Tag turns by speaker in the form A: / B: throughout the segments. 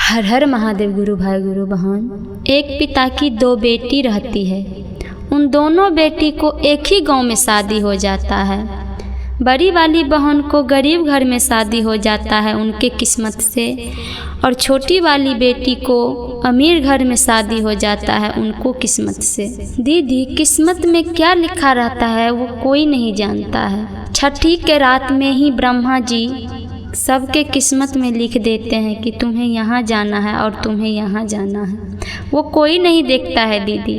A: हर हर महादेव गुरु भाई गुरु बहन। एक पिता की दो बेटी रहती है। उन दोनों बेटी को एक ही गांव में शादी हो जाता है। बड़ी वाली बहन को गरीब घर में शादी हो जाता है उनके किस्मत से, और छोटी वाली बेटी को अमीर घर में शादी हो जाता है उनको किस्मत से। दीदी, किस्मत में क्या लिखा रहता है वो कोई नहीं जानता है। छठी के रात में ही ब्रह्मा जी सबके किस्मत में लिख देते हैं कि तुम्हें यहाँ जाना है और तुम्हें यहाँ जाना है। वो कोई नहीं देखता है दीदी,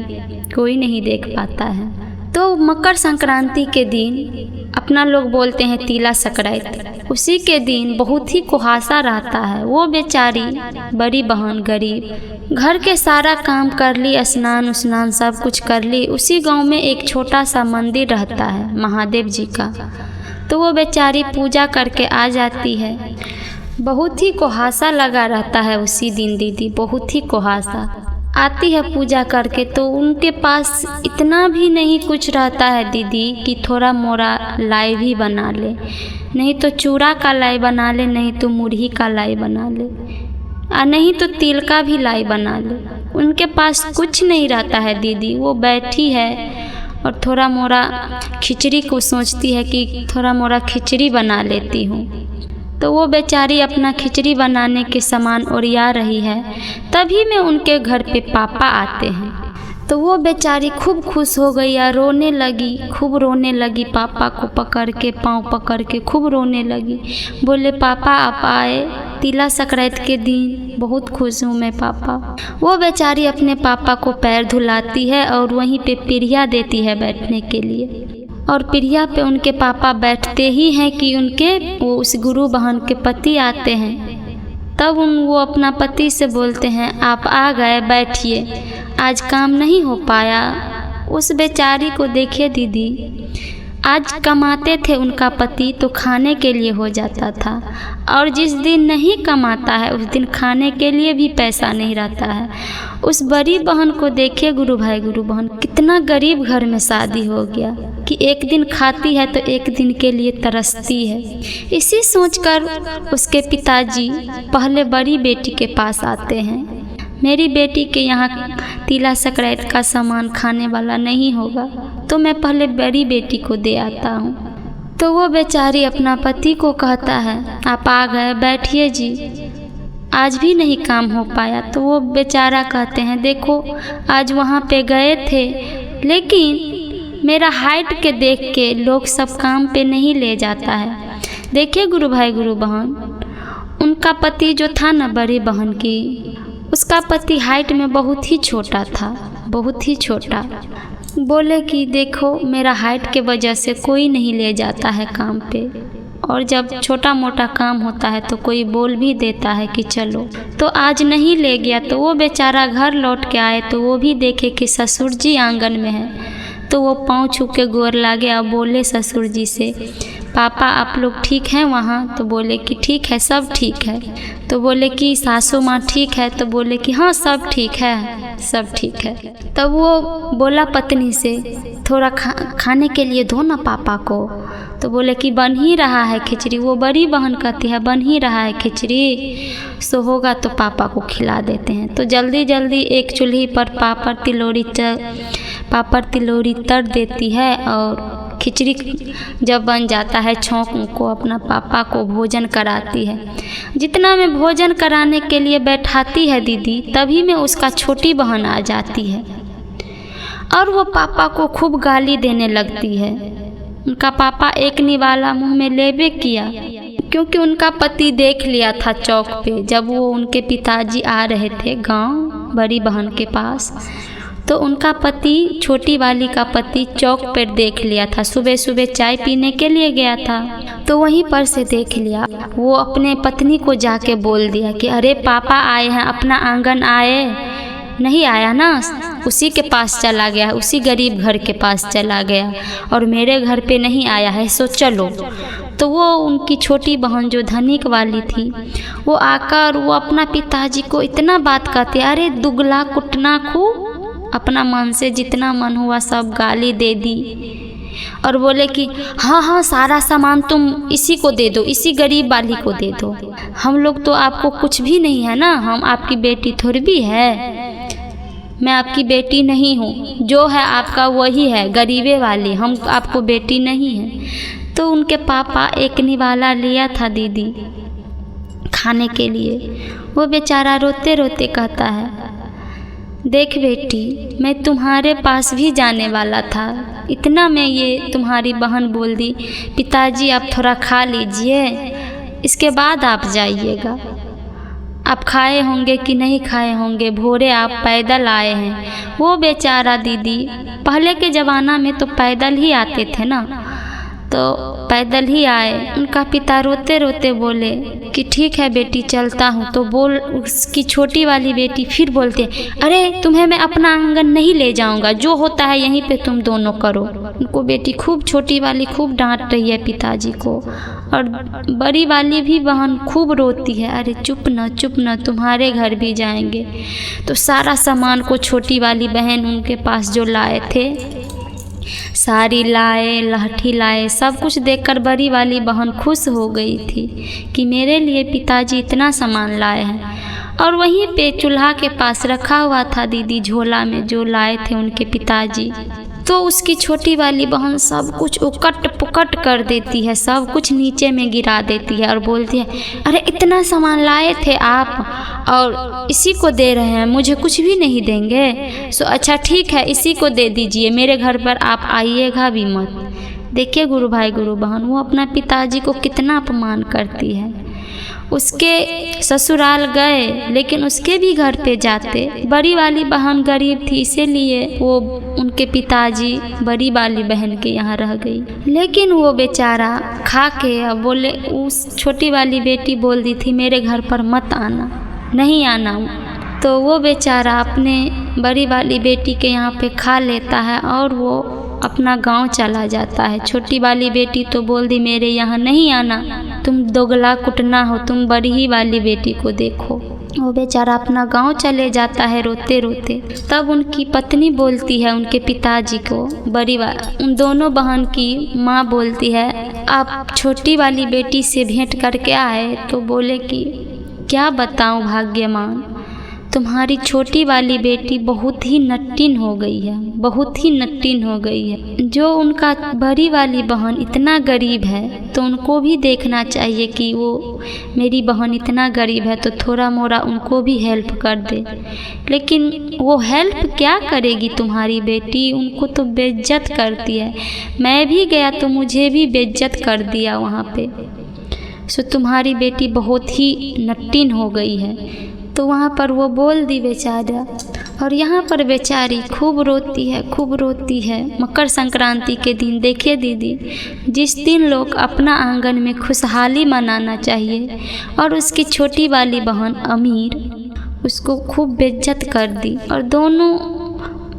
A: कोई नहीं देख पाता है। तो मकर संक्रांति के दिन अपना लोग बोलते हैं तीला संक्रांति, उसी के दिन बहुत ही कुहासा रहता है। वो बेचारी बड़ी बहन गरीब घर के सारा काम कर ली, स्नान उस्नान सब कुछ कर ली। उसी गांव में एक छोटा सा मंदिर रहता है महादेव जी का, तो वो बेचारी पूजा करके आ जाती है। बहुत ही कुहासा लगा रहता है उसी दिन दीदी, बहुत ही कुहासा। आती है पूजा करके तो उनके पास इतना भी नहीं कुछ रहता है दीदी कि थोड़ा मोड़ा लाई भी बना ले, नहीं तो चूड़ा का लाई बना ले, नहीं तो मुरही का लाई बना ले, और नहीं तो तिल का भी लाई बना ले। उनके पास कुछ नहीं रहता है दीदी। वो बैठी है और थोड़ा मोड़ा खिचड़ी को सोचती है कि थोड़ा मोड़ा खिचड़ी बना लेती हूँ। तो वो बेचारी अपना खिचड़ी बनाने के सामान ओरिया रही है, तभी में उनके घर पे पापा आते हैं। तो वो बेचारी खूब खुश हो गई और रोने लगी, खूब रोने लगी। पापा को पकड़ के, पाँव पकड़ के खूब रोने लगी। बोले पापा आप आए तीला संक्रांति के दिन, बहुत खुश हूँ मैं पापा। वो बेचारी अपने पापा को पैर धुलाती है और वहीं पे पीढ़िया देती है बैठने के लिए, और पीढ़िया पे उनके पापा बैठते ही हैं कि उनके वो उस गुरु बहन के पति आते हैं। तब वो अपना पति से बोलते हैं आप आ गए, बैठिए, आज काम नहीं हो पाया। उस बेचारी को देखिए दीदी, आज कमाते थे उनका पति तो खाने के लिए हो जाता था, और जिस दिन नहीं कमाता है उस दिन खाने के लिए भी पैसा नहीं रहता है। उस बड़ी बहन को देखिए गुरु भाई गुरु बहन, कितना गरीब घर में शादी हो गया कि एक दिन खाती है तो एक दिन के लिए तरसती है। इसी सोचकर उसके पिताजी पहले बड़ी बेटी के पास आते हैं। मेरी बेटी के यहाँ तीला संक्रांति का सामान खाने वाला नहीं होगा तो मैं पहले बड़ी बेटी को दे आता हूँ। तो वो बेचारी अपना पति को कहता है आप आ गए, बैठिए जी, आज भी नहीं काम हो पाया। तो वो बेचारा कहते हैं देखो आज वहाँ पे गए थे, लेकिन मेरा हाइट के देख के लोग सब काम पे नहीं ले जाता है। देखिए गुरु भाई गुरु बहन, उनका पति जो था ना बड़ी बहन की, उसका पति हाइट में बहुत ही छोटा था, बहुत ही छोटा। बोले कि देखो मेरा हाइट के वजह से कोई नहीं ले जाता है काम पे, और जब छोटा मोटा काम होता है तो कोई बोल भी देता है कि चलो। तो आज नहीं ले गया। तो वो बेचारा घर लौट के आए तो वो भी देखे कि ससुर जी आंगन में है। तो वो पाँव छू के गोर लागे और बोले ससुर जी से पापा आप लोग ठीक हैं वहाँ? तो बोले कि ठीक है, सब ठीक है। तो बोले कि सासू माँ ठीक है? तो बोले कि हाँ सब ठीक है, सब ठीक है। तब वो बोला पत्नी से थोड़ा खाने के लिए दो ना पापा को। तो बोले कि बन ही रहा है खिचड़ी। वो बड़ी बहन कहती है बन ही रहा है खिचड़ी, सो होगा तो पापा को खिला देते हैं। तो जल्दी जल्दी एक चूल्ही पर पापड़ तिलौरी तर देती है, और खिचड़ी जब बन जाता है छौंक को अपना पापा को भोजन कराती है। जितना में भोजन कराने के लिए बैठाती है दीदी, तभी में उसका छोटी बहन आ जाती है और वो पापा को खूब गाली देने लगती है। उनका पापा एक निवाला मुंह में लेबे किया, क्योंकि उनका पति देख लिया था चौक पे जब वो उनके पिताजी आ रहे थे गांव बड़ी बहन के पास। तो उनका पति, छोटी वाली का पति चौक पर देख लिया था, सुबह सुबह चाय पीने के लिए गया था तो वहीं पर से देख लिया। वो अपने पत्नी को जाके बोल दिया कि अरे पापा आए हैं, अपना आंगन आए नहीं आया ना, उसी के पास चला गया, उसी गरीब घर के पास चला गया और मेरे घर पे नहीं आया है, सो चलो। तो वो उनकी छोटी बहन जो धनिक वाली थी वो आकर वो अपना पिताजी को इतना बात कहते, अरे दुगला कुटना खूब, अपना मन से जितना मन हुआ सब गाली दे दी और बोले कि हाँ हाँ सारा सामान तुम इसी को दे दो, इसी गरीब वाली को दे दो। हम लोग तो आपको कुछ भी नहीं है ना, हम आपकी बेटी थोड़ी भी है, मैं आपकी बेटी नहीं हूँ, जो है आपका वही है, गरीबे वाली, हम आपको बेटी नहीं है। तो उनके पापा एक निवाला लिया था दीदी खाने के लिए। वो बेचारा रोते रोते कहता है, देख बेटी, मैं तुम्हारे पास भी जाने वाला था, इतना में ये तुम्हारी बहन बोल दी, पिताजी आप थोड़ा खा लीजिए, इसके बाद आप जाइएगा। आप खाए होंगे कि नहीं खाए होंगे, भोरे आप पैदल आए हैं। वो बेचारा दीदी, पहले के ज़माना में तो पैदल ही आते थे ना, तो पैदल ही आए। उनका पिता रोते रोते बोले कि ठीक है बेटी चलता हूँ। तो उसकी छोटी वाली बेटी फिर बोलते, अरे तुम्हें मैं अपना आंगन नहीं ले जाऊँगा, जो होता है यहीं पे तुम दोनों करो। उनको बेटी खूब, छोटी वाली खूब डांट रही है पिताजी को, और बड़ी वाली भी बहन खूब रोती है, अरे चुप न तुम्हारे घर भी जाएंगे। तो सारा सामान को छोटी वाली बहन उनके पास जो लाए थे, साड़ी लाए, लाठी लाए, सब कुछ देखकर बड़ी वाली बहन खुश हो गई थी कि मेरे लिए पिताजी इतना सामान लाए हैं। और वहीं पे चूल्हा के पास रखा हुआ था दीदी झोला में जो लाए थे उनके पिताजी। तो उसकी छोटी वाली बहन सब कुछ उकट पुकट कर देती है, सब कुछ नीचे में गिरा देती है और बोलती है, अरे इतना सामान लाए थे आप और इसी को दे रहे हैं, मुझे कुछ भी नहीं देंगे? सो अच्छा ठीक है, इसी को दे दीजिए, मेरे घर पर आप आइएगा भी मत। देखिए गुरु भाई गुरु बहन, वो अपना पिताजी को कितना अपमान करती है। उसके ससुराल गए लेकिन उसके भी घर पे जाते। बड़ी वाली बहन गरीब थी, इसीलिए वो उनके पिताजी बड़ी वाली बहन के यहाँ रह गई। लेकिन वो बेचारा खा के बोले, उस छोटी वाली बेटी बोल दी थी मेरे घर पर मत आना, नहीं आना। तो वो बेचारा अपने बड़ी वाली बेटी के यहाँ पे खा लेता है और वो अपना गांव चला जाता है। छोटी वाली बेटी तो बोल दी मेरे यहाँ नहीं आना, तुम दोगला कुटना हो, तुम बड़ी ही वाली बेटी को देखो। वो बेचारा अपना गांव चले जाता है रोते रोते। तब उनकी पत्नी बोलती है उनके पिताजी को, उन दोनों बहन की माँ बोलती है, आप छोटी वाली बेटी से भेंट करके आए? तो बोले कि क्या बताऊं भाग्यमान, तुम्हारी छोटी वाली बेटी बहुत ही नट्टिन हो गई है, बहुत ही नट्टिन हो गई है। जो उनका बड़ी वाली बहन इतना गरीब है तो उनको भी देखना चाहिए कि वो मेरी बहन इतना गरीब है तो थोड़ा मोड़ा उनको भी हेल्प कर दे। लेकिन वो हेल्प क्या करेगी तुम्हारी बेटी, उनको तो बेइज्जत करती है। मैं भी गया तो मुझे भी बेइज्जत कर दिया वहाँ पे। सो तुम्हारी बेटी बहुत ही नट्टिन हो गई है। तो वहाँ पर वो बोल दी बेचारा, और यहाँ पर बेचारी खूब रोती है, खूब रोती है। मकर संक्रांति के दिन देखिए दीदी, जिस दिन लोग अपना आंगन में खुशहाली मनाना चाहिए और उसकी छोटी वाली बहन अमीर उसको खूब बेइज्जत कर दी। और दोनों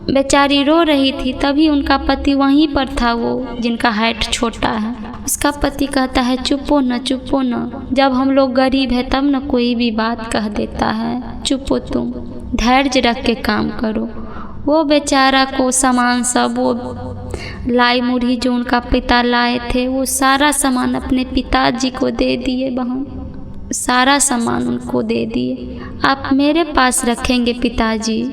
A: बेचारी रो रही थी, तभी उनका पति वहीं पर था, वो जिनका हाइट छोटा है। उसका पति कहता है चुपो न, चुपो न, जब हम लोग गरीब है तब न कोई भी बात कह देता है, चुपो तुम, धैर्य रख के काम करो। वो बेचारा को सामान सब वो लाई मुरही जो उनका पिता लाए थे वो सारा सामान अपने पिताजी को दे दिए। बहन सारा सामान उनको दे दिए, आप मेरे पास रखेंगे पिताजी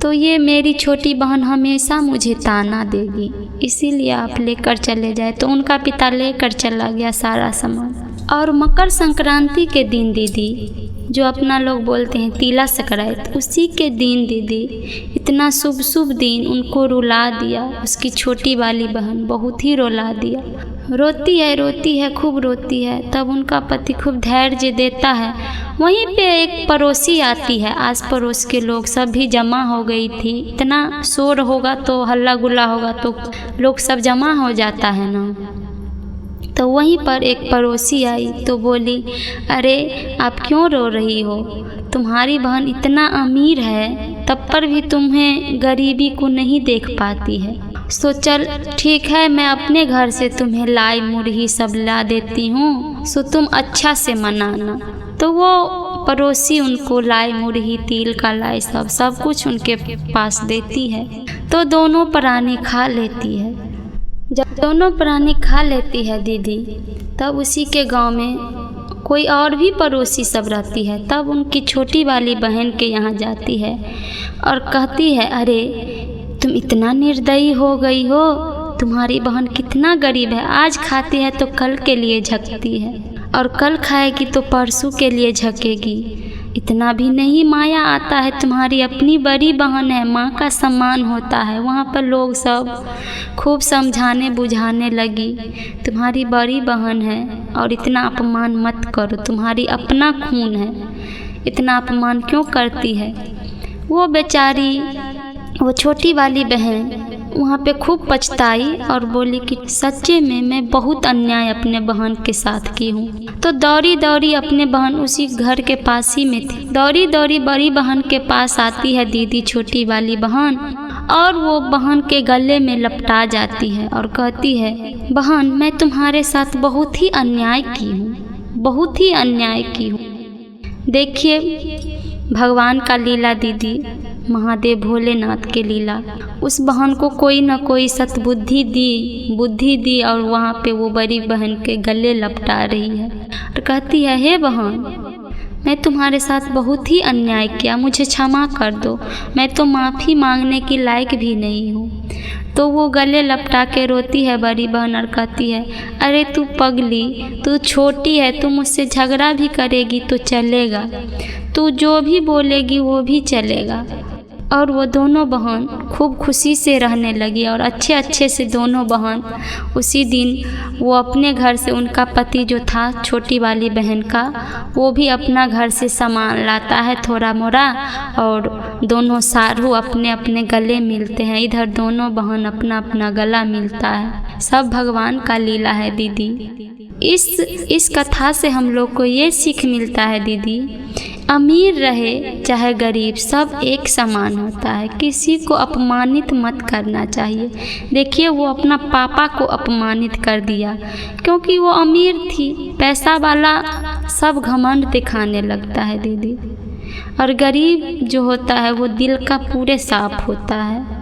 A: तो ये मेरी छोटी बहन हमेशा मुझे ताना देगी, इसीलिए आप लेकर चले जाए। तो उनका पिता लेकर चला गया सारा सामान। और मकर संक्रांति के दिन दीदी, जो अपना लोग बोलते हैं तिला संक्रांति, उसी के दिन दीदी इतना शुभ शुभ दिन उनको रुला दिया। उसकी छोटी वाली बहन बहुत ही रुला दिया, रोती है, खूब रोती है। तब उनका पति खूब धैर्य देता है। वहीं पे एक पड़ोसी आती है, आस पड़ोस के लोग सब भी जमा हो गई थी। इतना शोर होगा तो हल्ला गुल्ला होगा तो लोग सब जमा हो जाता है ना। तो वहीं पर एक पड़ोसी आई तो बोली, अरे आप क्यों रो रही हो, तुम्हारी बहन इतना अमीर है तब पर भी तुम्हें गरीबी को नहीं देख पाती है। सो चल ठीक है, मैं अपने घर से तुम्हें लाई मुरही सब ला देती हूँ, सो तुम अच्छा से मनाना। तो वो पड़ोसी उनको लाई मुरही, तिल का लाई सब कुछ उनके पास देती है। तो दोनों प्राणी खा लेती है। दोनों प्राणी खा लेती है दीदी, तब उसी के गांव में कोई और भी पड़ोसी सब रहती है। तब उनकी छोटी वाली बहन के यहाँ जाती है और कहती है, अरे तुम इतना निर्दयी हो गई हो, तुम्हारी बहन कितना गरीब है, आज खाती है तो कल के लिए झकती है और कल खाएगी तो परसों के लिए झकेगी। इतना भी नहीं माया आता है, तुम्हारी अपनी बड़ी बहन है, माँ का सम्मान होता है। वहाँ पर लोग सब खूब समझाने बुझाने लगी, तुम्हारी बड़ी बहन है और इतना अपमान मत करो, तुम्हारी अपना खून है, इतना अपमान क्यों करती है। वो बेचारी, वो छोटी वाली बहन वहाँ पे खूब पछताई और बोली कि सच्चे में मैं बहुत अन्याय अपने बहन के साथ की हूँ। तो दौड़ी दौड़ी अपने बहन उसी घर के पास ही में थी, दौड़ी दौड़ी बड़ी बहन के पास आती है दीदी छोटी वाली बहन, और वो बहन के गले में लपटा जाती है और कहती है, बहन मैं तुम्हारे साथ बहुत ही अन्याय की हूँ, बहुत ही अन्याय की हूँ। देखिए भगवान का लीला दीदी, महादेव भोलेनाथ के लीला। उस बहन को कोई ना कोई सद्बुद्धि दी और वहाँ पे वो बड़ी बहन के गले लपटा रही है और कहती है, हे बहन मैं तुम्हारे साथ बहुत ही अन्याय किया, मुझे क्षमा कर दो, मैं तो माफ़ी मांगने की लायक भी नहीं हूँ। तो वो गले लपटा के रोती है बड़ी बहन और कहती है, अरे तू पगली, तू छोटी है, तू मुझसे झगड़ा भी करेगी तो चलेगा, तू जो भी बोलेगी वो भी चलेगा। और वो दोनों बहन खूब खुशी से रहने लगी और अच्छे से दोनों बहन उसी दिन वो अपने घर से, उनका पति जो था छोटी वाली बहन का, वो भी अपना घर से सामान लाता है थोड़ा मोड़ा और दोनों सारू अपने अपने गले मिलते हैं। इधर दोनों बहन अपना अपना गला मिलता है। सब भगवान का लीला है दीदी। इस कथा से हम लोग को ये सीख मिलता है दीदी, अमीर रहे चाहे गरीब, सब एक समान होता है, किसी को अपमानित मत करना चाहिए। देखिए वो अपना पापा को अपमानित कर दिया क्योंकि वो अमीर थी, पैसा वाला सब घमंड दिखाने लगता है दीदी, और गरीब जो होता है वो दिल का पूरे साफ होता है।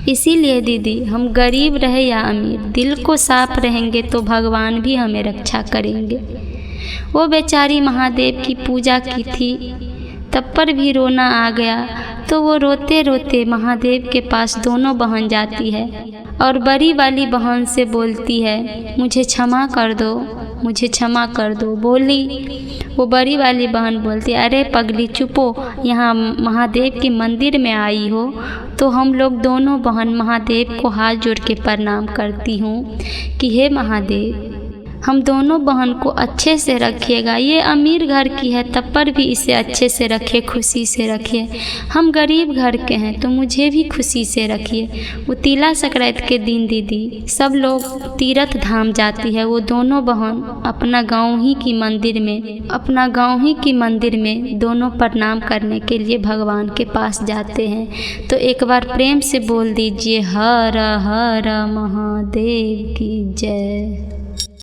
A: इसीलिए दीदी हम गरीब रहे या अमीर, दिल को साफ रहेंगे तो भगवान भी हमें रक्षा करेंगे। वो बेचारी महादेव की पूजा की थी, तब पर भी रोना आ गया, तो वो रोते रोते महादेव के पास दोनों बहन जाती है और बड़ी वाली बहन से बोलती है, मुझे क्षमा कर दो, मुझे क्षमा कर दो। वो बड़ी वाली बहन बोलती है, अरे पगली चुपो, यहाँ महादेव के मंदिर में आई हो। तो हम लोग दोनों बहन महादेव को हाथ जोड़ के प्रणाम करती हूँ कि हे महादेव, हम दोनों बहन को अच्छे से रखिएगा। ये अमीर घर की है तब पर भी इसे अच्छे से रखिए, खुशी से रखिए। हम गरीब घर के हैं तो मुझे भी खुशी से रखिए। वो तिला संक्रांति के दिन दीदी सब लोग तीर्थ धाम जाती है। वो दोनों बहन अपना गाँव ही की मंदिर में दोनों प्रणाम करने के लिए भगवान के पास जाते हैं। तो एक बार प्रेम से बोल दीजिए, हर हर महादेव की जय।